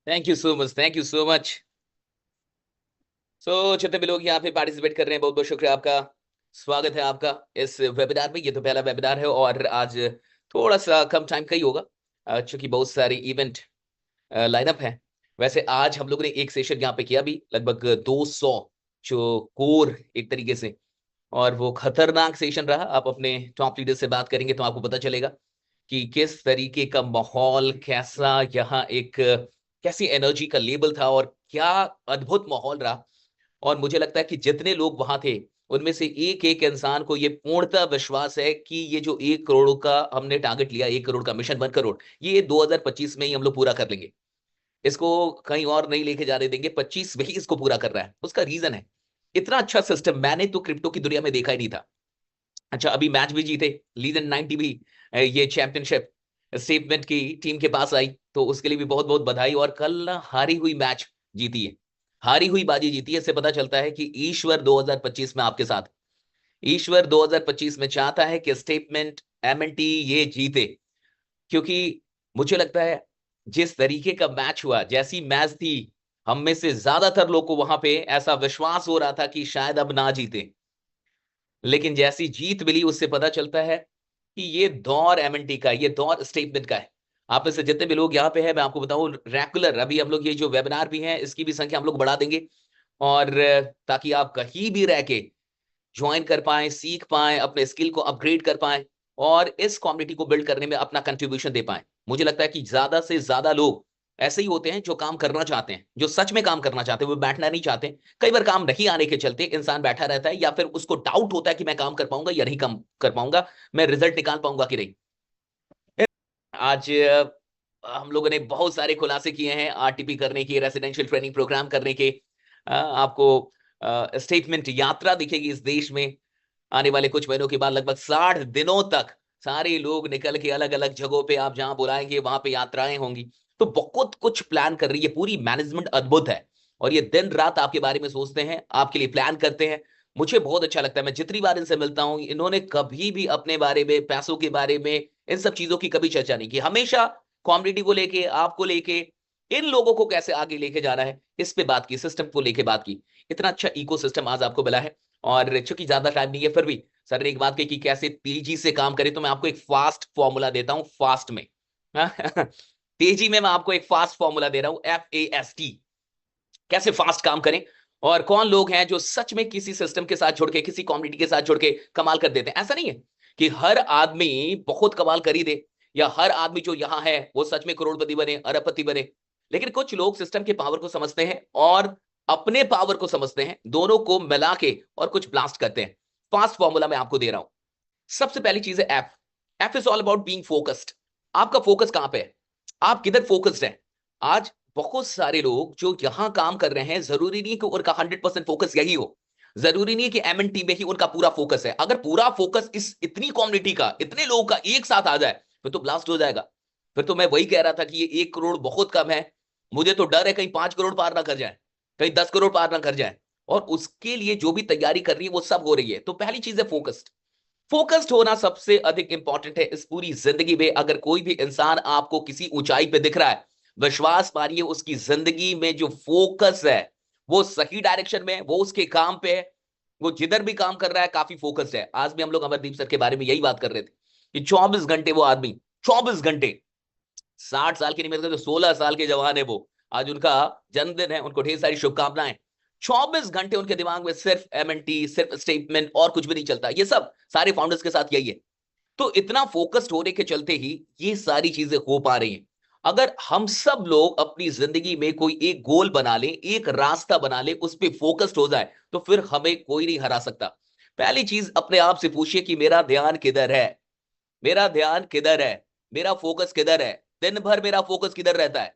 Thank you so much, thank you so much. जितने भी लोग यहाँ पे पार्टिसिपेट कर रहे हैं, बहुत बहुत शुक्रिया आपका। स्वागत है आपका इस वेबिनार में। ये तो पहला वेबिनार है और आज थोड़ा सा कम टाइम का ही होगा, क्योंकि बहुत सारे इवेंट लाइनअप है। वैसे आज हम लोगों ने एक सेशन यहाँ पे किया भी, लगभग 200 जो कोर एक तरीके से, और वो खतरनाक सेशन रहा। आप अपने टॉप लीडर से बात करेंगे तो आपको पता चलेगा कि किस तरीके का माहौल, कैसा यहाँ एक कैसी एनर्जी का लेवल था और क्या अद्भुत माहौल रहा। और मुझे लगता है कि जितने लोग वहां थे उनमें से एक एक इंसान को ये पूर्णतः विश्वास है कि ये जो 1 करोड़ का हमने टारगेट लिया, 1 करोड़ का मिशन, 1 करोड़, ये 2025 में ही हम लोग पूरा कर लेंगे। इसको कहीं और नहीं लेके जाने देंगे, 25 में ही इसको पूरा कर रहा है। उसका रीजन है इतना अच्छा सिस्टम मैंने तो क्रिप्टो की दुनिया में देखा ही नहीं था। अच्छा, अभी मैच भी जीते, लीजेंड 90 भी, ये चैंपियनशिप स्टेटमेंट की टीम के पास आई, तो उसके लिए भी बहुत बहुत बधाई। और कल ना हारी हुई मैच जीती है, हारी हुई बाजी जीती है। इससे पता चलता है कि ईश्वर 2025 में आपके साथ, ईश्वर 2025 में चाहता है कि स्टेटमेंट एमएनटी ये जीते। क्योंकि मुझे लगता है जिस तरीके का मैच हुआ, जैसी मैच थी, हम में से ज्यादातर लोग को वहां पे ऐसा विश्वास हो रहा था कि शायद अब ना जीते, लेकिन जैसी जीत मिली उससे पता चलता है कि ये दौर एमएनटी का, ये दौर स्टेटमेंट का है। आप में से जितने भी लोग यहाँ पे हैं, मैं आपको बताऊं, रेगुलर अभी हम लोग ये जो वेबिनार भी हैं इसकी भी संख्या हम लोग बढ़ा देंगे, और ताकि आप कहीं भी रह के ज्वाइन कर पाए, सीख पाए, अपने स्किल को अपग्रेड कर पाए और इस कम्युनिटी को बिल्ड करने में अपना कंट्रीब्यूशन दे पाए। मुझे लगता है कि ज्यादा से ज्यादा लोग ऐसे ही होते हैं जो काम करना चाहते हैं, जो सच में काम करना चाहते हैं, वो बैठना नहीं चाहते। कई बार काम नहीं आने के चलते इंसान बैठा रहता है, या फिर उसको डाउट होता है कि मैं काम कर पाऊंगा या नहीं काम कर पाऊंगा, मैं रिजल्ट निकाल पाऊंगा कि नहीं। आज हम लोगों ने बहुत सारे खुलासे किए हैं आरटीपी करने के, रेसिडेंशियल ट्रेनिंग प्रोग्राम करने के। आपको स्टेटमेंट यात्रा दिखेगी इस देश में आने वाले कुछ महीनों के बाद। लगभग 60 दिनों तक सारे लोग निकल के अलग अलग जगहों पे, आप जहां बुलाएंगे वहां पे यात्राएं होंगी। तो बहुत कुछ प्लान कर रही है पूरी मैनेजमेंट, अद्भुत है। और ये दिन रात आपके बारे में सोचते हैं, आपके लिए प्लान करते हैं। मुझे बहुत अच्छा लगता है, मैं जितनी बार इनसे मिलता हूं, इन्होंने कभी भी अपने बारे में, पैसों के बारे में, इन सब चीजों की कभी चर्चा नहीं की। हमेशा कॉम्युनिटी को लेके, आपको लेके, इन लोगों को कैसे आगे लेके जाना है, इस पे बात की, सिस्टम को लेके बात की। इतना अच्छा इकोसिस्टम आज आपको मिला है। और चूंकि ज्यादा टाइम नहीं है, फिर भी सर ने एक बात कही कि कैसे तेजी से काम करें, तो मैं आपको एक फास्ट फॉर्मूला देता हूं, फास्ट में। तेजी में मैं आपको एक फास्ट फॉर्मूला दे रहा हूं, FAST। कैसे फास्ट काम करें, और कौन लोग हैं जो सच में किसी सिस्टम के साथ जुड़ के, किसी कम्युनिटी के साथ जुड़ के कमाल कर देते हैं। ऐसा नहीं है कि हर आदमी बहुत कमाल कर ही दे, या हर आदमी जो यहां है वो सच में करोड़पति बने, अरबपति बने। लेकिन कुछ लोग सिस्टम के पावर को समझते हैं और अपने पावर को समझते हैं, दोनों को मिला के और कुछ ब्लास्ट करते हैं। फास्ट फॉर्मूला मैं आपको दे रहा हूं। सबसे पहली चीज है F. F is all about being focused. आपका फोकस कहां पे है, आप किधर फोकस्ड हैं। आज बहुत सारे लोग जो यहां काम कर रहे हैं, जरूरी नहीं कि उनका 100% फोकस यही हो, जरूरी नहीं कि एमएनटी में ही उनका पूरा फोकस है। अगर पूरा फोकस इस इतनी कम्युनिटी का, इतने लोगों का एक साथ आ जाए, फिर तो ब्लास्ट हो जाएगा। फिर तो मैं वही कह रहा था कि ये 1 करोड़ बहुत कम है। मुझे तो डर है कहीं 5 करोड़ पार ना कर जाए, कहीं 10 करोड़ पार ना कर जाए। और उसके लिए जो भी तैयारी कर रही है वो सब हो रही है। तो पहली चीज है फोकस्ड। फोकस्ड होना सबसे अधिक इंपॉर्टेंट है इस पूरी जिंदगी में। अगर कोई भी इंसान आपको किसी ऊंचाई पे दिख रहा है, विश्वास मानिए उसकी जिंदगी में जो फोकस है वो सही डायरेक्शन में है, वो उसके काम पे है। वो जिधर भी काम कर रहा है काफी फोकस्ड है। आज भी हम लोग अमरदीप सर के बारे में यही बात कर रहे थे कि 24 घंटे वो आदमी, 24 घंटे, 60 साल के नहीं, मेरे तो 16 साल के जवान है वो, आज उनका जन्मदिन है, उनको ढेर सारी शुभकामनाएं। 24 घंटे उनके दिमाग में सिर्फ एमएनटी, सिर्फ स्टेटमेंट, और कुछ भी नहीं चलता। ये सब सारे फाउंडर्स के साथ यही है। तो इतना फोकस्ड होने के चलते ही ये सारी चीजें हो पा रही हैं। अगर हम सब लोग अपनी जिंदगी में कोई एक गोल बना लें, एक रास्ता बना लें, उस पर फोकस्ड हो जाए, तो फिर हमें कोई नहीं हरा सकता। पहली चीज अपने आप से पूछिए कि मेरा ध्यान किधर है, मेरा ध्यान किधर है, मेरा फोकस किधर है। दिन भर मेरा फोकस किधर रहता है,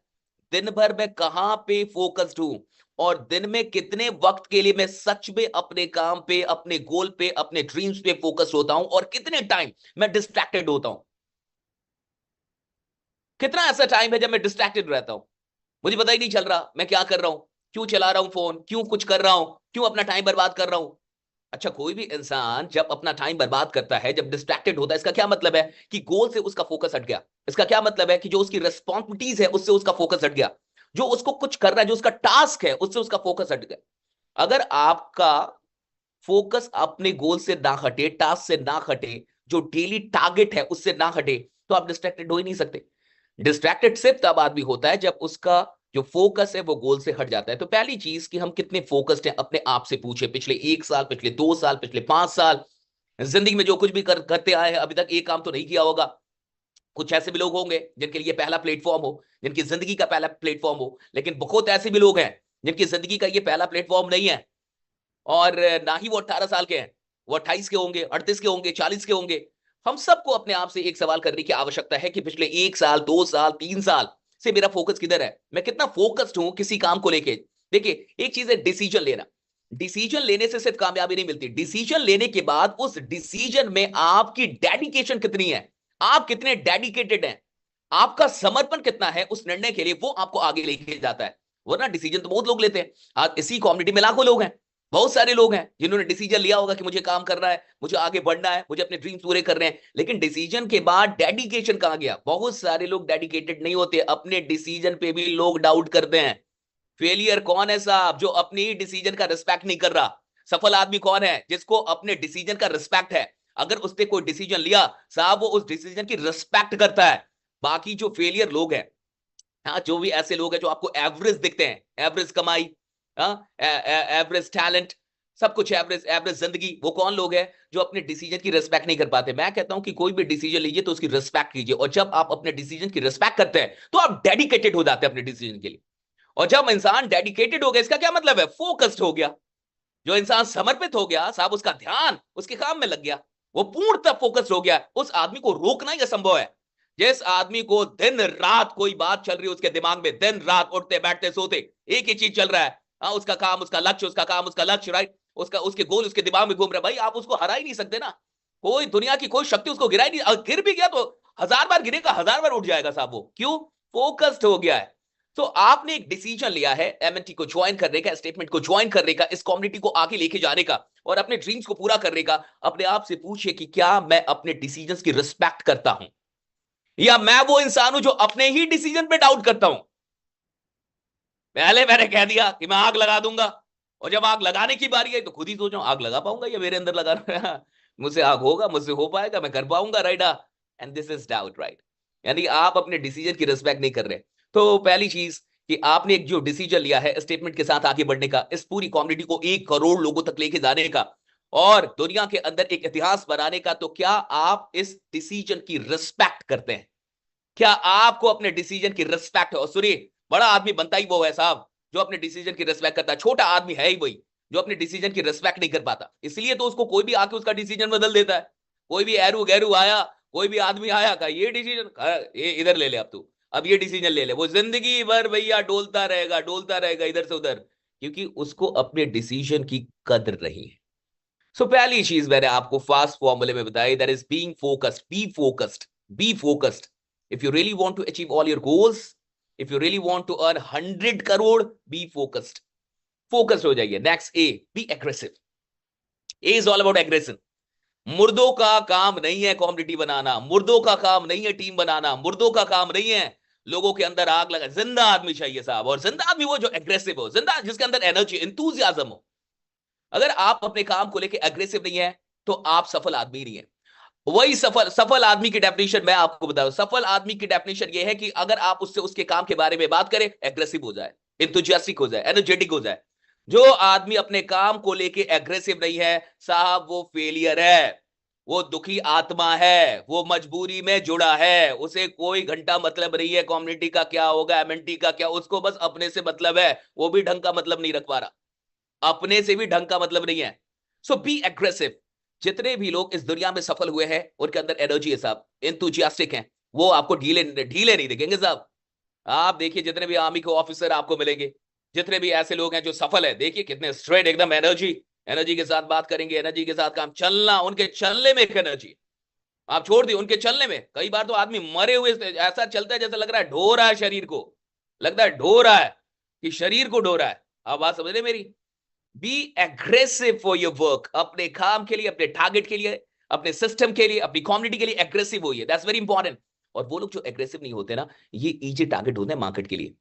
दिन भर मैं कहां पे फोकस्ड हूं, और दिन में कितने वक्त के लिए मैं सच में अपने काम पे, अपने गोल पे, अपने ड्रीम्स पे फोकस होता हूं, और कितने टाइम मैं डिस्ट्रैक्टेड होता हूं। कितना ऐसा टाइम है जब मैं डिस्ट्रैक्टेड रहता हूं, मुझे पता ही नहीं चल रहा मैं क्या कर रहा हूं, क्यों चला रहा हूं फोन, क्यों कुछ कर रहा हूं, क्यों अपना टाइम बर्बाद कर रहा हूं। अच्छा, कोई भी इंसान जब अपना टाइम बर्बाद करता है, जब डिस्ट्रैक्टेड होता है, इसका क्या मतलब है कि गोल से उसका फोकस हट गया। इसका क्या मतलब है कि जो उसकी रिस्पॉन्सिबिलिटीज है उससे उसका फोकस हट गया। जो उसको कुछ कर रहा है, जो उसका टास्क है, उससे उसका फोकस हट गया। अगर आपका फोकस अपने गोल से ना हटे, टास्क से ना हटे, जो डेली टारगेट है उससे ना हटे, तो आप डिस्ट्रैक्टेड हो ही नहीं सकते। डिस्ट्रैक्टेड सिर्फ तब आदमी होता है जब उसका जो फोकस है वो गोल से हट जाता है। तो पहली चीज कि हम कितने फोकस्ड हैं अपने आप से पूछे। पिछले 1 साल, पिछले 2 साल, पिछले 5 साल जिंदगी में जो कुछ भी करते आए हैं, अभी तक एक काम तो नहीं किया होगा। कुछ ऐसे भी लोग होंगे जिनके लिए पहला प्लेटफॉर्म हो, जिनकी जिंदगी का पहला प्लेटफॉर्म हो, लेकिन बहुत ऐसे भी लोग हैं जिनकी जिंदगी का ये पहला प्लेटफॉर्म नहीं है। और ना ही वो 18 साल के हैं, वो 28 के होंगे, 38 के होंगे, 40 के होंगे। हम सबको अपने आप से एक सवाल करने की आवश्यकता है कि पिछले 1 साल, 2 साल, 3 साल से मेरा फोकस किधर है, मैं कितना फोकस्ड हूं किसी काम को लेके। देखिए, एक चीज है डिसीजन लेना। डिसीजन लेने से सिर्फ कामयाबी नहीं मिलती, डिसीजन लेने के बाद उस डिसीजन में आपकी डेडिकेशन कितनी है, आप कितने डेडिकेटेड हैं, आपका समर्पण कितना है उस निर्णय के लिए, वो आपको आगे लेके जाता है। वरना डिसीजन तो बहुत लोग लेते हैं। आज इसी कम्युनिटी में लाखों लोग हैं, बहुत सारे लोग हैं जिन्होंने डिसीजन लिया होगा कि मुझे काम करना है, मुझे आगे बढ़ना है, मुझे अपने ड्रीम्स पूरे करने हैं, लेकिन डिसीजन के बाद डेडिकेशन कहां गया। बहुत सारे लोग डेडिकेटेड नहीं होते, अपने डिसीजन पे भी लोग डाउट करते हैं। फेलियर कौन है साहब, जो अपनी ही डिसीजन का रिस्पेक्ट नहीं कर रहा। सफल आदमी कौन है, जिसको अपने डिसीजन का रिस्पेक्ट है। अगर उसने कोई डिसीजन लिया साहब, वो उस डिसीजन की रिस्पेक्ट करता है। बाकी जो फेलियर लोग हैं, हाँ, जो भी ऐसे लोग हैं जो आपको एवरेज दिखते हैं, एवरेज कमाई, एवरेज टैलेंट, सब कुछ एवरेज, एवरेज जिंदगी, वो कौन लोग हैं जो अपने डिसीजन की रिस्पेक्ट नहीं कर पाते। मैं कहता हूं कि कोई भी डिसीजन लीजिए तो उसकी रिस्पेक्ट कीजिए, और जब आप अपने डिसीजन की रिस्पेक्ट करते हैं तो आप डेडिकेटेड हो जाते हैं अपने डिसीजन के लिए। और जब इंसान डेडिकेटेड हो गया, इसका क्या मतलब है, फोकस्ड हो गया। जो इंसान समर्पित हो गया साहब, उसका ध्यान उसके काम में लग गया, वो पूर्णतः फोकस्ड हो गया, उस आदमी को रोकना ही असंभव है। जिस आदमी को दिन रात कोई बात चल रही है उसके दिमाग में, दिन रात उठते बैठते सोते एक ही चीज चल रहा है, हाँ, उसका काम उसका लक्ष्य, उसका काम उसका लक्ष्य, राइट, उसका उसके गोल उसके दिमाग में घूम रहा है, भाई आप उसको हरा ही नहीं सकते ना। कोई दुनिया की कोई शक्ति उसको गिरा ही नहीं, गिर भी गया तो 1000 बार गिरेगा, 1000 बार उठ जाएगा साहब। वो क्यों, फोकस्ड हो गया है। तो आपने एक डिसीजन लिया है एमएनटी को ज्वाइन करने का, स्टेटमेंट को ज्वाइन करने का, इस कम्युनिटी को आगे लेके जाने का और अपने ड्रीम्स को पूरा करने का। अपने आप से पूछिए कि क्या मैं अपने डिसीजंस की रिस्पेक्ट करता हूं, या मैं वो इंसान हूं जो अपने ही डिसीजन पे डाउट करता हूं। पहले मैंने कह दिया कि मैं आग लगा दूंगा, और जब आग लगाने की बारी आई तो खुद ही सोचा आग लगा पाऊंगा या मेरे अंदर लगा रहा मुझसे आग होगा, मुझसे हो पाएगा, मैं कर पाऊंगा, right. And this is doubt, right. यानी आप अपने डिसीजन की रिस्पेक्ट नहीं कर रहे। तो पहली चीज कि आपने एक जो डिसीजन लिया है स्टेटमेंट के साथ आगे बढ़ने का, इस पूरी कम्युनिटी को 1 करोड़ लोगों तक लेके जाने का और दुनिया के अंदर एक इतिहास बनाने का, तो क्या आप इस डिसीजन की रिस्पेक्ट करते हैं? क्या आपको अपने डिसीजन की रिस्पेक्ट है? और सुनिए, बड़ा आदमी बनता ही वो है साहब जो अपने डिसीजन की रिस्पेक्ट करता है। छोटा आदमी है ही वही जो अपने डिसीजन की रिस्पेक्ट नहीं कर पाता, इसलिए तो उसको कोई भी आके उसका डिसीजन बदल देता है। कोई भी एरू गैरू आया, कोई भी आदमी आया, कहा ये डिसीजन, ये इधर ले ले, अब तू अब ये डिसीजन ले ले, वो जिंदगी भर भैया डोलता रहेगा, डोलता रहेगा इधर से उधर, क्योंकि उसको अपने डिसीजन की कदर नहीं है। सो पहली चीज मैंने आपको फास्ट फॉर्मूले में बताई, that is being focused. Be focused, be focused. If you really want to achieve all your goals, if you really want to earn 100 crore, be focused. Focused हो जाइए। Next, A, be aggressive. A is all about aggression. मुर्दों का काम नहीं है community बनाना, मुर्दों का काम नहीं है टीम बनाना, मुर्दों का काम नहीं है लोगों के अंदर आग लगा। जिंदा आदमी चाहिए साहब, और जिंदा आदमी वो जो एग्रेसिव हो, जिंदा, जिसके अंदर एनर्जी, इंतुजियाज्म हो। अगर आप अपने काम को लेके एग्रेसिव नहीं है तो आप सफल आदमी नहीं है। वही सफल सफल आदमी की डेफिनेशन मैं आपको बताऊं। सफल आदमी की डेफिनेशन ये है कि अगर आप उससे उसके काम के बारे में बात करें, एग्रेसिव हो जाए, इंथुजियास्टिक हो जाए, एनर्जेटिक हो जाए। जो आदमी अपने काम को लेके एग्रेसिव नहीं है साहब, वो फेलियर है, वो दुखी आत्मा है, वो मजबूरी में जुड़ा है, उसे कोई घंटा मतलब नहीं है कम्युनिटी का क्या होगा, एमएनटी का क्या, उसको बस अपने से मतलब है, वो भी ढंग का मतलब नहीं रख पा रहा, अपने से भी ढंग का मतलब नहीं है। सो बी एग्रेसिव। जितने भी लोग इस दुनिया में सफल हुए हैं उनके अंदर एनर्जी है साहब, एंथुजियास्टिक हैं, वो आपको ढीले ढीले नहीं दिखेंगे साहब। आप देखिए जितने भी आर्मी के ऑफिसर आपको मिलेंगे, जितने भी ऐसे लोग हैं जो सफल है, देखिए कितने स्ट्रेट, एकदम एनर्जी, एनर्जी के साथ बात करेंगे, एनर्जी के साथ काम, चलना, उनके चलने में एक एनर्जी। आप छोड़ दिए उनके चलने में, कई बार तो आदमी मरे हुए ऐसा चलता है जैसे लग रहा है ढो रहा है शरीर को, लगता है ढो रहा है कि शरीर को ढो रहा है। आप बात समझ रहे मेरी? B aggressive for your work. अपने काम के लिए, अपने टारगेट के लिए, अपने सिस्टम के लिए, अपनी कम्युनिटी के लिए एग्रेसिव होइए, दैट्स वेरी इंपॉर्टेंट। और वो लोग जो एग्रेसिव नहीं होते ना, ये इजी टारगेट होते हैं मार्केट के लिए।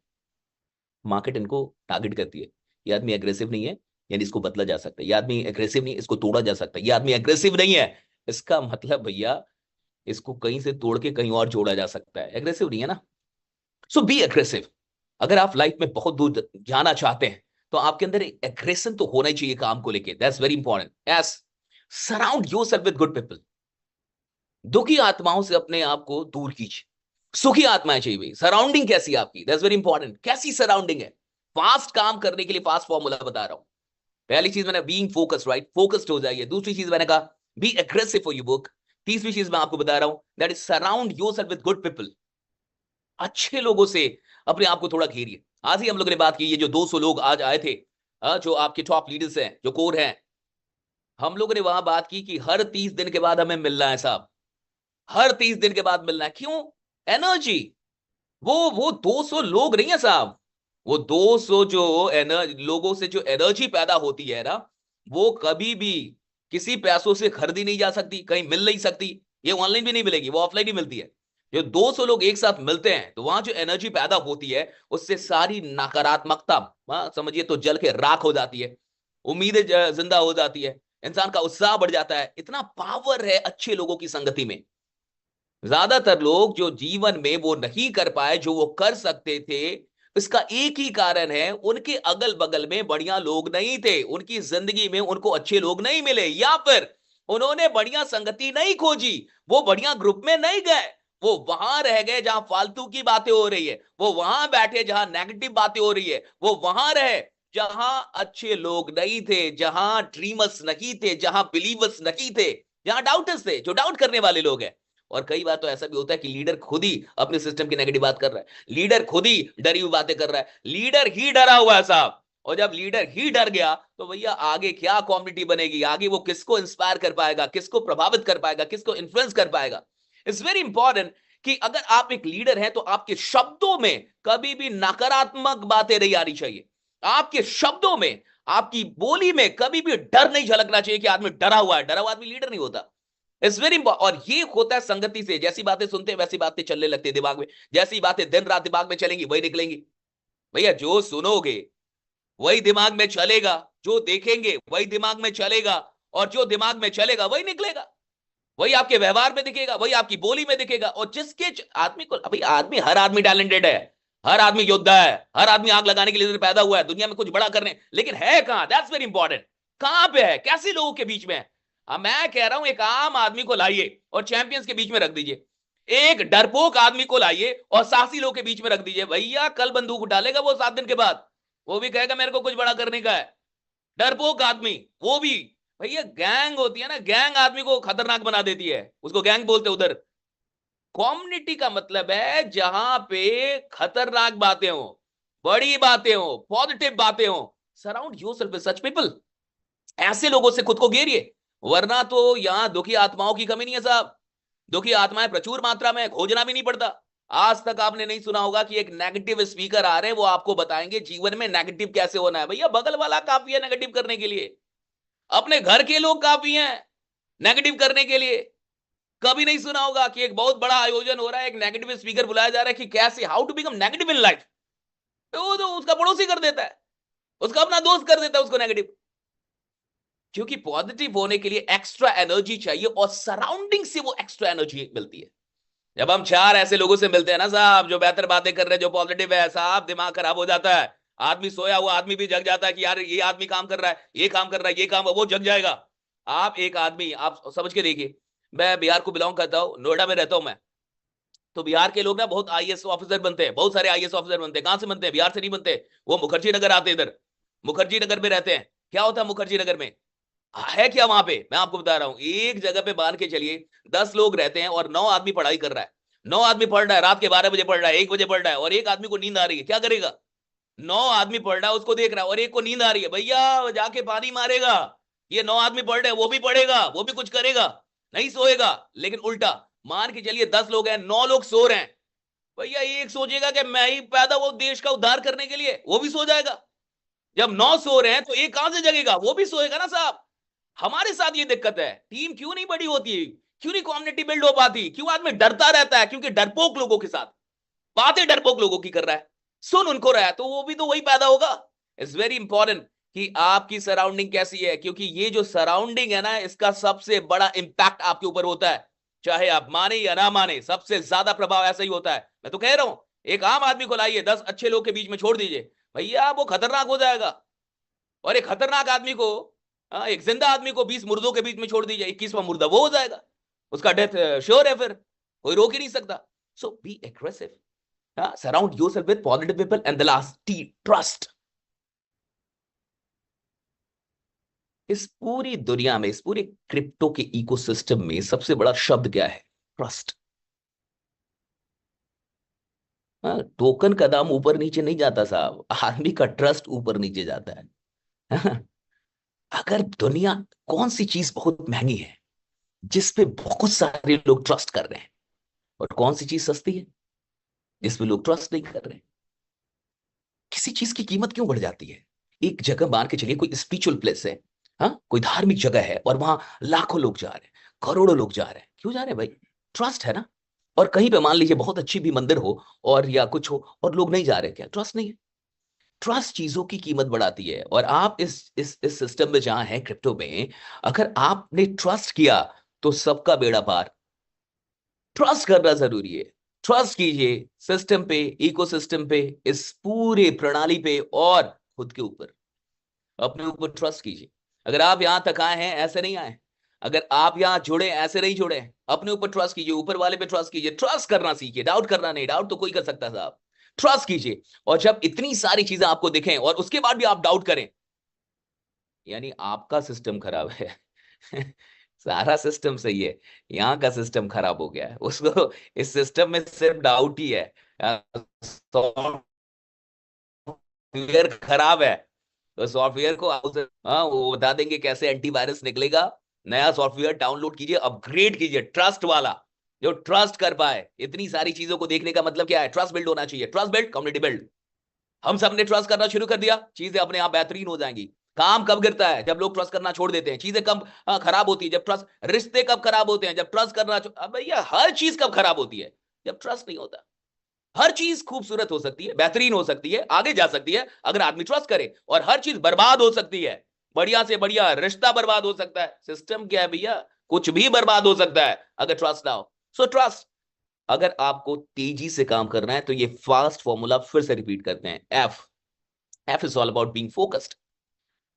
मार्केट इनको टारगेट करती है। ये आदमी एग्रेसिव नहीं है, यानी इसको बदला जा सकता है। ये आदमी एग्रेसिव नहीं है, इसको तोड़ा जा सकता है। ये आदमी एग्रेसिव नहीं है, इसका मतलब भैया इसको कहीं से तोड़ के कहीं और जोड़ा जा सकता है। एग्रेसिव नहीं है ना, सो बी एग्रेसिव। अगर आप लाइफ में बहुत दूर जाना चाहते हैं तो आपके अंदर एग्रेशन तो होना ही चाहिए काम को लेके। That's very important. Yes, surround yourself with good people. दुखी आत्माओं से अपने आप को दूर कीजिए, सुखी आत्माएं चाहिए भाई। सराउंडिंग कैसी है आपकी, दैट्स वेरी इंपॉर्टेंट। कैसी सराउंडिंग है? फास्ट काम करने के लिए फास्ट फॉर्मूला बता रहा हूं। पहली चीज मैंने बीइंग फोकस्ड, राइट, फोकस्ड हो जाइए। दूसरी चीज मैंने कहा B aggressive for your work. तीसरी चीज मैं आपको बता रहा हूं, that is surround yourself with good people. अच्छे लोगों से अपने आप को थोड़ा घेरिए। आज ही हम लोगों ने बात की, ये जो 200 लोग आज आए थे, जो आपके टॉप लीडर्स हैं, जो कोर हैं, हम लोगों ने वहां बात की कि हर 30 दिन के बाद हमें मिलना है साहब। हर 30 दिन के बाद मिलना है। क्यों? एनर्जी। वो 200 लोग नहीं है साहब, वो 200 जो लोगों से जो एनर्जी पैदा होती है ना, वो कभी भी किसी पैसों से खरीदी नहीं जा सकती, कहीं मिल नहीं सकती। ये ऑनलाइन भी नहीं मिलेगी, वो ऑफलाइन ही मिलती है। जो 200 लोग एक साथ मिलते हैं तो वहां जो एनर्जी पैदा होती है, उससे सारी नकारात्मकता समझिए तो जल के राख हो जाती है, उम्मीदें जिंदा हो जाती है, इंसान का उत्साह बढ़ जाता है। इतना पावर है अच्छे लोगों की संगति में। ज्यादातर लोग जो जीवन में वो नहीं कर पाए जो वो कर सकते थे, इसका एक ही कारण है, उनके अगल बगल में बढ़िया लोग नहीं थे, उनकी जिंदगी में उनको अच्छे लोग नहीं मिले, या फिर उन्होंने बढ़िया संगति नहीं खोजी, वो बढ़िया ग्रुप में नहीं गए। वो वहां रह गए जहां फालतू की बातें हो रही है, वो वहां बैठे जहां नेगेटिव बातें हो रही है, वो वहां रहे जहां अच्छे लोग नहीं थे, जहां ड्रीमर्स नहीं थे, जहां बिलीवर्स नहीं थे, जहां डाउटर्स थे, जो डाउट करने वाले लोग हैं। और कई बार तो ऐसा भी होता है कि लीडर खुद ही अपने सिस्टम की नेगेटिव बात कर रहा है, लीडर खुद ही डरी हुई बातें कर रहा है, लीडर ही डरा हुआ है साहब। और जब लीडर ही डर गया तो भैया आगे क्या कम्युनिटी बनेगी? आगे वो किसको इंस्पायर कर पाएगा, किसको प्रभावित कर पाएगा, किसको इन्फ्लुएंस कर पाएगा? इट्स वेरी इंपॉर्टेंट कि अगर आप एक लीडर हैं तो आपके शब्दों में कभी भी नकारात्मक बातें नहीं आनी चाहिए। आपके शब्दों में, आपकी बोली में कभी भी डर नहीं झलकना चाहिए कि आदमी डरा हुआ है। डरा हुआ आदमी लीडर नहीं होता। It's very important. और ये होता है संगति से। जैसी बातें सुनते हैं वैसी बातें चलने लगती है दिमाग में, जैसी बातें दिन रात दिमाग में चलेंगी वही निकलेंगी। भैया जो सुनोगे वही दिमाग में चलेगा, जो देखेंगे वही दिमाग में चलेगा, और जो दिमाग में चलेगा वही निकलेगा, वही आपके व्यवहार में दिखेगा, वही आपकी बोली में दिखेगा। और जिसके आदमी को, अभी आदमी, हर आदमी टैलेंटेड है, हर आदमी योद्धा है, हर आदमी आग लगाने के लिए पैदा हुआ है दुनिया में कुछ बड़ा करने, लेकिन है कहां? That's very important. कहां पे है? कैसे लोगों के बीच में है? मैं कह रहा हूं एक आम आदमी को लाइए और चैंपियंस के बीच में रख दीजिए, एक डरपोक आदमी को लाइए और साहसी लोगों के बीच में रख दीजिए, भैया कल बंदूक उठा लेगा वो 7 दिन के बाद, वो भी कहेगा मेरे को कुछ बड़ा करने का है। डरपोक आदमी, वो भी। भैया गैंग होती है ना, गैंग आदमी को खतरनाक बना देती है, उसको गैंग बोलते उधर। कम्युनिटी का मतलब है जहां पे खतरनाक बातें हो, बड़ी बातें हो, पॉजिटिव बातें हो। Surround yourself with such people. ऐसे लोगों से खुद को घेरिए, वरना तो यहां दुखी आत्माओं की कमी नहीं है साहब। दुखी आत्माएं प्रचुर मात्रा में, खोजना भी नहीं पड़ता। आज तक आपने नहीं सुना होगा कि एक नेगेटिव स्पीकर आ रहे हैं, वो आपको बताएंगे जीवन में नेगेटिव कैसे होना है। भैया बगल वाला काफी है नेगेटिव करने के लिए, अपने घर के लोग काफी हैं नेगेटिव करने के लिए। कभी नहीं सुना होगा कि एक बहुत बड़ा आयोजन हो रहा है, एक नेगेटिव स्पीकर बुलाया जा रहा है कि कैसे, how to become negative in life. वो तो उसका पड़ोसी कर देता है, उसका अपना दोस्त कर देता है उसको नेगेटिव। क्योंकि पॉजिटिव होने के लिए एक्स्ट्रा एनर्जी चाहिए, और सराउंडिंग से वो एक्स्ट्रा एनर्जी मिलती है। जब हम 4 ऐसे लोगों से मिलते हैं ना साहब, जो बेहतर बातें कर रहे हैं, जो पॉजिटिव है साहब, दिमाग खराब हो जाता है। आदमी सोया हुआ आदमी भी जग जाता है कि यार ये आदमी काम कर रहा है, ये काम कर रहा है, ये काम, वो जग जाएगा। आप एक आदमी, आप समझ के देखिए, मैं बिहार को बिलोंग करता हूं, नोएडा में रहता हूं मैं। तो बिहार के लोग ना बहुत आईएएस ऑफिसर बनते हैं, बहुत सारे आईएएस ऑफिसर बनते हैं। कहां से बनते हैं? बिहार से नहीं बनते, वो मुखर्जी नगर आते हैं, इधर मुखर्जी नगर में रहते हैं। क्या होता है मुखर्जी नगर में? है क्या वहां पे? मैं आपको बता रहा हूं, एक जगह पे बांध के चलिए 10 लोग रहते हैं और 9 आदमी पढ़ाई कर रहा है। 9 आदमी पढ़ रहा है, रात के 12 बजे पढ़ रहा है, 1 बजे पढ़ रहा है, और एक आदमी को नींद आ रही है। क्या करेगा? 9 आदमी पढ़ रहा है, उसको देख रहा है, और एक को नींद आ रही है, भैया जाके पानी मारेगा। ये 9 आदमी पढ़ रहे हैं, वो भी पढ़ेगा, वो भी कुछ करेगा, नहीं सोएगा। लेकिन उल्टा मान के चलिए 10 लोग हैं, 9 लोग सो रहे हैं, भैया एक सोचेगा कि मैं ही पैदा हुआ देश का उद्धार करने के लिए, वो भी सो जाएगा। जब 9 सो रहे हैं तो एक कहां से जगेगा? वो भी सोएगा ना साहब। हमारे साथ ये दिक्कत है, टीम क्यों नहीं बड़ी होती, क्यों नहीं कम्युनिटी बिल्ड हो पाती? क्यों आदमी डरता रहता है? क्योंकि डरपोक लोगों के साथ बातें, डरपोक लोगों की कर रहा है। सुन उनको रहा है तो वो भी तो वही पैदा होगा। इट्स वेरी इंपॉर्टेंट कि आपकी सराउंडिंग कैसी है, क्योंकि ये जो सराउंडिंग है ना, इसका सबसे बड़ा इंपैक्ट आपके ऊपर होता है। चाहे आप माने या ना माने, सबसे ज्यादा प्रभाव ऐसा ही होता है। मैं तो कह रहा हूं, एक आम आदमी को लाइए 10 अच्छे लोग के बीच में छोड़ दीजिए, भैया वो खतरनाक हो जाएगा। और एक खतरनाक आदमी को, एक जिंदा आदमी को 20 मुर्दों के बीच में छोड़ दीजिए, 21वां मुर्दा वो हो जाएगा, उसका डेथ श्योर है, फिर कोई रोक ही नहीं सकता। So be aggressive, surround yourself with positive people, and the last T, trust। इस पूरी दुनिया में, इस पूरे क्रिप्टो के इकोसिस्टम में सबसे बड़ा शब्द क्या है? ट्रस्ट। टोकन का दाम ऊपर नीचे नहीं जाता साहब, आदमी का ट्रस्ट ऊपर नीचे जाता है। अगर दुनिया, कौन सी चीज बहुत महंगी है जिसपे बहुत सारे लोग ट्रस्ट कर रहे हैं, और कौन सी चीज सस्ती है जिसपे लोग ट्रस्ट नहीं कर रहे हैं? किसी चीज की कीमत क्यों बढ़ जाती है? एक जगह मान के चलिए, कोई स्पिरिचुअल प्लेस है, हाँ, कोई धार्मिक जगह है, और वहां लाखों लोग जा रहे हैं, करोड़ों लोग जा रहे हैं, क्यों जा रहे हैं भाई? ट्रस्ट है ना। और कहीं पे मान लीजिए बहुत अच्छी भी मंदिर हो और या कुछ हो और लोग नहीं जा रहे, क्या ट्रस्ट नहीं है? ट्रस्ट चीजों की कीमत बढ़ाती है। और आप इस सिस्टम में जहां है, क्रिप्टो में, अगर आपने ट्रस्ट किया तो सबका बेड़ा पार। ट्रस्ट करना जरूरी है। ट्रस्ट कीजिए सिस्टम पे, इकोसिस्टम पे, इस पूरे प्रणाली पे, और खुद के ऊपर, अपने ऊपर ट्रस्ट कीजिए। अगर आप यहां तक आए हैं, ऐसे नहीं आए। अगर आप यहां जुड़े, ऐसे नहीं जुड़े। अपने ऊपर ट्रस्ट कीजिए, ऊपर वाले पे ट्रस्ट कीजिए, ट्रस्ट करना सीखिए, डाउट करना नहीं। डाउट तो कोई कर सकता है साहब, ट्रस्ट कीजिए। और जब इतनी सारी चीजें आपको दिखें और उसके बाद भी आप डाउट करें, यानी आपका सिस्टम खराब है। सारा सिस्टम सही है, यहाँ का सिस्टम खराब हो गया है। उसको, इस सिस्टम में सिर्फ डाउट ही है, सॉफ्टवेयर खराब है। तो सॉफ्टवेयर को हाँ, वो बता देंगे कैसे एंटीवायरस निकलेगा। नया सॉफ्टवेयर डाउनलोड कीजिए, अपग्रेड कीजिए, ट्रस्ट वाला, जो ट्रस्ट कर पाए। इतनी सारी चीजों को देखने का मतलब क्या है? ट्रस्ट बिल्ड होना चाहिए। Trust build, community build. हम सब ने ट्रस्ट करना शुरू कर दिया, चीजें अपने आप बेहतरीन हो जाएंगी। काम कब गिरता है? जब लोग ट्रस्ट करना छोड़ देते हैं। चीजें कब खराब होती है? जब ट्रस्ट। रिश्ते कब खराब होते हैं? जब ट्रस्ट करना अब भैया, हर चीज कब खराब होती है? जब ट्रस्ट नहीं होता। हर चीज खूबसूरत हो सकती है, बेहतरीन हो सकती है, आगे जा सकती है अगर आदमी ट्रस्ट करे, और हर चीज बर्बाद हो सकती है। बढ़िया से बढ़िया रिश्ता बर्बाद हो सकता है। सिस्टम क्या है भैया? कुछ भी बर्बाद हो सकता है अगर ट्रस्ट ना हो। So trust. अगर आपको तेजी से काम करना है तो ये फास्ट फॉर्मूला फिर से रिपीट करते हैं, F. F is all about being focused.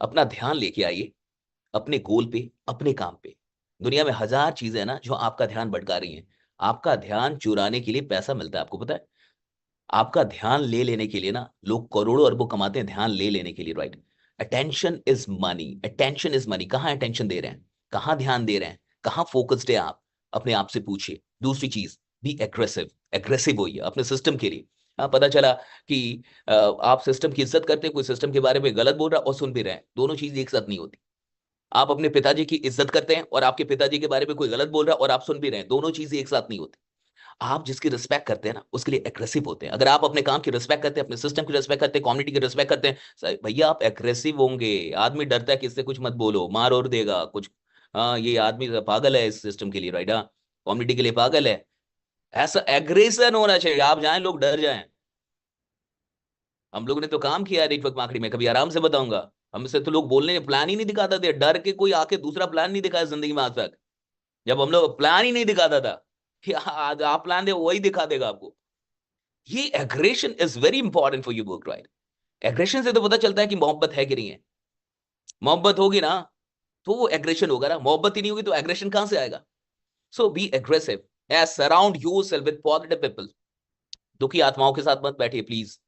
अपना ध्यान लेके आइए अपने गोल पे, अपने काम पे। दुनिया में हजार चीजें हैं ना जो आपका ध्यान भटका रही हैं। आपका ध्यान चुराने के लिए पैसा मिलता है, आपको पता है? आपका ध्यान ले लेने के लिए ना लोग करोड़ों अरबों कमाते हैं, ध्यान ले लेने के लिए, right? Attention is money, attention is money. कहाँ अटेंशन दे रहे हैं? कहाँ ध्यान दे रहे हैं? कहाँ फोकस्ड है आप? अपने आप से पूछिए। दूसरी चीज, बी एग्रेसिव। एग्रेसिव होइए अपने सिस्टम के लिए। हाँ, पता चला कि आप सिस्टम की इज्जत करते हैं, कोई सिस्टम के बारे में गलत बोल रहा है और सुन भी रहे हैं, दोनों चीज एक साथ नहीं होती। आप अपने पिताजी की इज्जत करते हैं और आपके पिताजी के बारे में कोई गलत बोल रहा है और आप सुन भी रहे हैं, दोनों चीजें एक साथ नहीं होती। आप जिसकी रिस्पेक्ट करते हैं ना, उसके लिए एग्रेसिव होते हैं। अगर आप अपने काम की रिस्पेक्ट करते हैं, अपने सिस्टम की रिस्पेक्ट करते हैं, कम्युनिटी की रिस्पेक्ट करते हैं, भैया आप एग्रेसिव होंगे। आदमी डरता है कि इससे कुछ मत बोलो, मार और देगा कुछ। हाँ, ये आदमी पागल है इस सिस्टम के लिए, राइट? हाँ, कम्युनिटी के लिए पागल है। ऐसा एग्रेशन होना चाहिए, आप जाएं लोग डर जाएं। हम लोग ने तो काम किया है नेटवर्क मार्केटिंग में, कभी आराम से बताऊंगा। हमसे तो लोग बोलने प्लान ही नहीं दिखाते थे, डर के कोई आके दूसरा प्लान नहीं दिखाया जिंदगी में आज तक। जब हम लोग प्लान ही नहीं दिखाता था कि आज आप प्लान दे, वही दिखा देगा आपको। ये aggression is very important for you work, right? Aggression से तो पता चलता है कि मोहब्बत है कि नहीं है। मोहब्बत होगी ना तो वो एग्रेशन होगा ना, मोहब्बत ही नहीं होगी तो एग्रेशन कहां से आएगा? So be aggressive, as surround yourself with positive people. दुखी आत्माओं के साथ मत बैठिए प्लीज,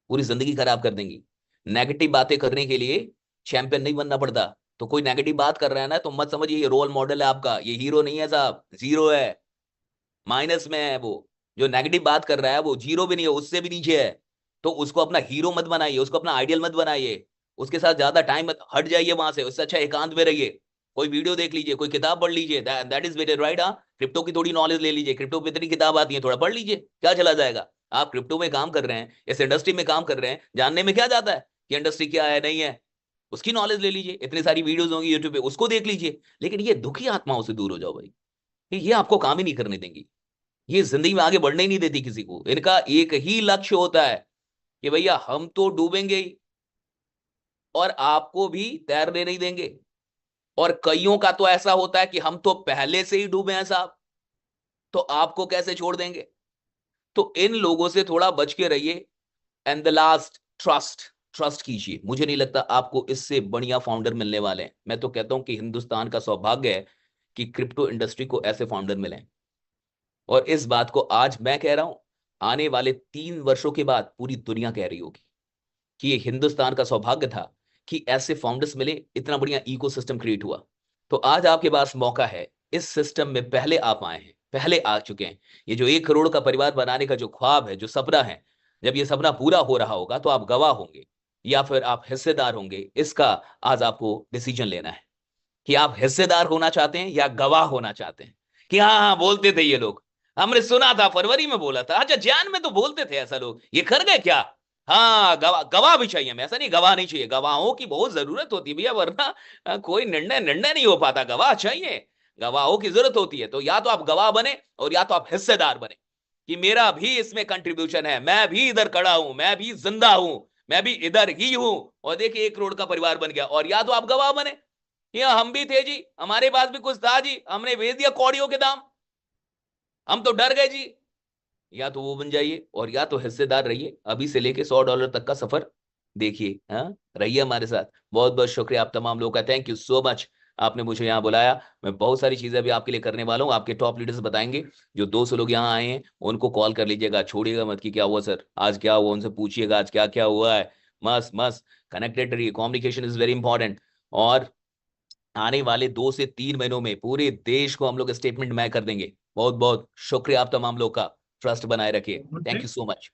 पूरी जिंदगी खराब कर देंगी। नेगेटिव बातें करने के लिए चैंपियन नहीं बनना पड़ता। तो कोई नेगेटिव बात कर रहा है ना, तो मत समझिए ये रोल मॉडल है आपका, ये हीरो नहीं है साहब, जीरो है, माइनस में है। वो जो नेगेटिव बात कर रहा है वो जीरो भी नहीं है, उससे भी नीचे है। तो उसको अपना हीरो मत बनाइए, उसको अपना आइडियल मत बनाइए, उसके साथ ज्यादा टाइम मत, हट जाइए वहां से। उससे अच्छा एकांत में रहिए, कोई वीडियो देख लीजिए, कोई किताब पढ़ लीजिए, दैट इज बेटर, राइट? हाँ, क्रिप्टो की थोड़ी नॉलेज ले लीजिए, क्रिप्टो पे इतनी किताब आती है, थोड़ा पढ़ लीजिए, क्या चला जाएगा? आप क्रिप्टो में काम कर रहे हैं, इस इंडस्ट्री में काम कर रहे हैं, जानने में क्या जाता है कि इंडस्ट्री क्या है नहीं है? उसकी नॉलेज ले लीजिए, इतनी सारी वीडियोस होंगी यूट्यूब पे, उसको देख लीजिए। लेकिन ये दुखी आत्माओं से दूर हो जाओ भाई, ये आपको काम ही नहीं करने देंगी। ये जिंदगी में आगे बढ़ने ही नहीं देती किसी को। इनका एक ही लक्ष्य होता है कि भैया हम तो डूबेंगे ही और आपको भी तैरने नहीं देंगे। और कईयों का तो ऐसा होता है कि हम तो पहले से ही डूबे हैं साहब, तो आपको कैसे छोड़ देंगे। तो इन लोगों से थोड़ा बच के रहिए। And the last, trust. Trust कीजिए, मुझे नहीं लगता आपको इससे बढ़िया फाउंडर मिलने वाले हैं। मैं तो कहता हूं कि हिंदुस्तान का सौभाग्य है कि क्रिप्टो इंडस्ट्री को ऐसे फाउंडर मिले। और इस बात को आज मैं कह रहा हूं, आने वाले 3 वर्षों के बाद पूरी दुनिया कह रही होगी कि ये हिंदुस्तान का सौभाग्य था कि ऐसे फाउंडर्स मिले, इतना बढ़िया इकोसिस्टम क्रिएट हुआ। तो आज आपके पास मौका है, इस सिस्टम में पहले आप आए हैं, पहले आ चुके हैं। ये जो 1 करोड़ का परिवार बनाने का जो ख्वाब है, जो सपना है, जब ये सपना पूरा हो रहा होगा तो आप गवाह होंगे या फिर आप हिस्सेदार होंगे। इसका आज आपको डिसीजन लेना है कि आप हिस्सेदार होना चाहते हैं या गवाह होना चाहते हैं। कि हाँ हाँ बोलते थे ये लोग, हमने सुना था, फरवरी में बोला था, अच्छा जान में तो बोलते थे ऐसा लोग, ये कर गए क्या। हाँ गवाह, गवाह भी चाहिए हमें, ऐसा नहीं गवाह नहीं चाहिए, गवाहों की बहुत जरूरत होती है भैया, वरना कोई निर्णय निर्णय नहीं हो पाता, गवाह चाहिए, गवाहों की जरूरत होती है। तो या तो आप गवाह बने और या तो आप हिस्सेदार बने कि मेरा भी इसमें कंट्रीब्यूशन है, मैं भी इधर खड़ा हूं, मैं भी जिंदा हूं, मैं भी इधर ही हूं। और देखिए 1 करोड़ का परिवार बन गया। और या तो आप गवाह बने, या हम भी थे जी, हमारे पास भी कुछ था जी, हमने भेज दिया कौड़ियों के दाम, हम तो डर गए जी। या तो वो बन जाइए और या तो हिस्सेदार रहिए, अभी से लेके $100 तक का सफर देखिए। हाँ, रहिए हमारे साथ। बहुत बहुत शुक्रिया आप तमाम लोगों का, थैंक यू सो मच, आपने मुझे यहाँ बुलाया। मैं बहुत सारी चीजें अभी आपके लिए करने वाला हूँ, आपके टॉप लीडर्स बताएंगे। जो 200 लोग यहाँ आए हैं उनको कॉल कर लीजिएगा, छोड़िएगा मत कि क्या हुआ सर, आज क्या हुआ, उनसे पूछिएगा आज क्या क्या हुआ है। मस्त मस्त कनेक्टेड रहिए, कम्युनिकेशन इज वेरी इंपॉर्टेंट। और आने वाले 2 से 3 महीनों में पूरे देश को हम लोग स्टेटमेंट में कर देंगे। बहुत बहुत शुक्रिया आप तमाम लोग का, ट्रस्ट बनाए रखिए, थैंक यू सो मच।